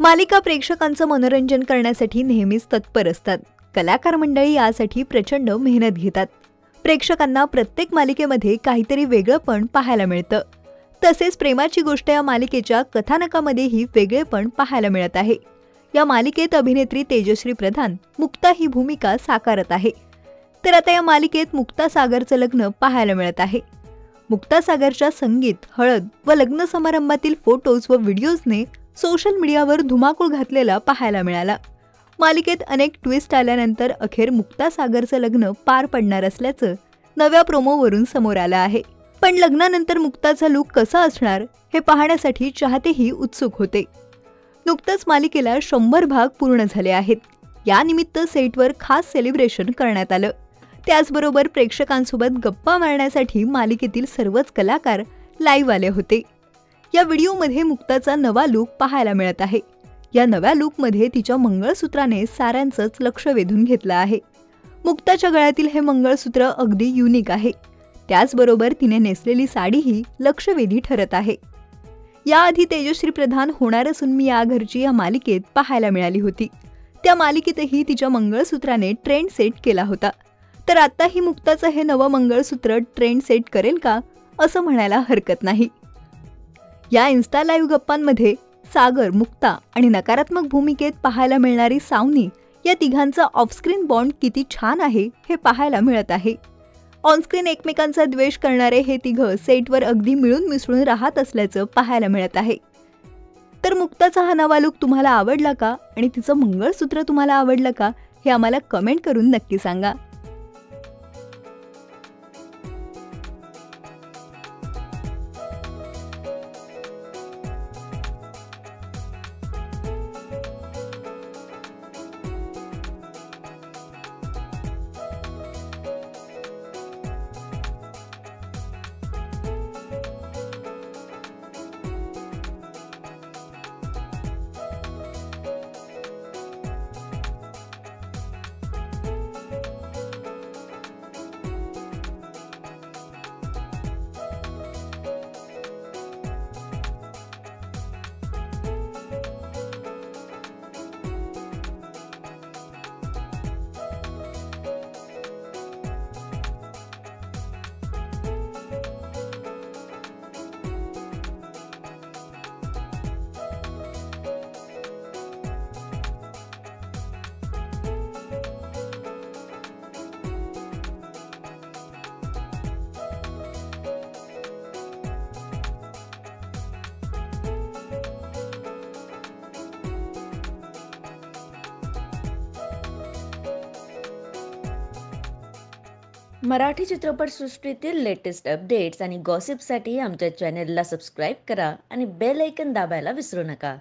मालिका प्रेक्षकांचं मनोरंजन करण्यासाठी नेहमीच तत्पर असतात। कलाकार मंडळी यासाठी प्रचंड मेहनत घेतात। प्रेक्षकांना प्रत्येक मालिकेमध्ये काहीतरी वेगळंपण पाहायला मिळतं। तसेच प्रेमाची गोष्ट या मालिकेच्या कथानकामध्येही वेगळेपण पाहायला मिळत आहे। या मालिकेत अभिनेत्री तेजश्री प्रधान मुक्ता ही भूमिका साकारत आहे। तर आता या मालिकेत मुक्ता सागरचं लग्न पाहायला मिळत आहे। मुक्ता सागरच्या संगीत, हळद व लग्न समारंभातील फोटोज व व्हिडिओजने सोशल मीडियावर धुमाकूळ घातलेला पाहायला मिळाला। मालिकेत अनेक ट्विस्ट आल्यानंतर अखेर मुक्ता सागरचं लग्न पार पडणार असल्याचं नव्या प्रोमोवरून समोर आलं आहे। पण लग्नानंतर मुक्ताचा लुक कसा असणार हे पाहण्यासाठी चाहतेही उत्सुक होते। नुकतंच मालिकेला 100 भाग पूर्ण झाले आहेत। या निमित्त सेटवर खास सेलिब्रेशन करण्यात आलं। त्याचबरोबर प्रेक्षकांसोबत गप्पा मारण्यासाठी मालिकेतील सर्वच कलाकार लाईव्ह आले होते। या व्हिडिओमध्ये मुक्ताचा नवा लुक पाहायला मिळत आहे। या नव्या लुकमध्ये तिच्या मंगळसूत्राने साऱ्यांचंच लक्ष वेधून घेतलं आहे। मुक्ताच्या गळ्यातील हे मंगळसूत्र अगदी युनिक आहे। त्याचबरोबर तिने नेसलेली साडीही लक्षवेधी ठरत आहे। याआधी तेजश्री प्रधान होणार असून मी या घरची या मालिकेत पाहायला मिळाली होती। त्या मालिकेतही तिच्या मंगळसूत्राने ट्रेंड सेट केला होता। तर आताही मुक्ताचं हे नवं मंगळसूत्र ट्रेंड सेट करेल का असं म्हणायला हरकत नाही। या इन्स्टा लाईव्ह गप्पांमध्ये सागर, मुक्ता आणि नकारात्मक भूमिकेत पाहायला मिळणारी सावनी या तिघांचा ऑफस्क्रीन बॉन्ड किती छान आहे हे पाहायला मिळत आहे। ऑनस्क्रीन एकमेकांचा द्वेष करणारे हे तिघं सेटवर अगदी मिळून मिसळून राहत असल्याचं पाहायला मिळत आहे। तर मुक्ताचा हा नवा लुक तुम्हाला आवडला का आणि तिचं मंगळसूत्र तुम्हाला आवडलं का हे आम्हाला कमेंट करून नक्की सांगा। मराठी चित्रपटसृष्टीतील लेटेस्ट अपडेट्स आणि गॉसिपसाठी आमच्या चॅनेलला सबस्क्राईब करा आणि बेल आयकॉन दाबायला विसरू नका।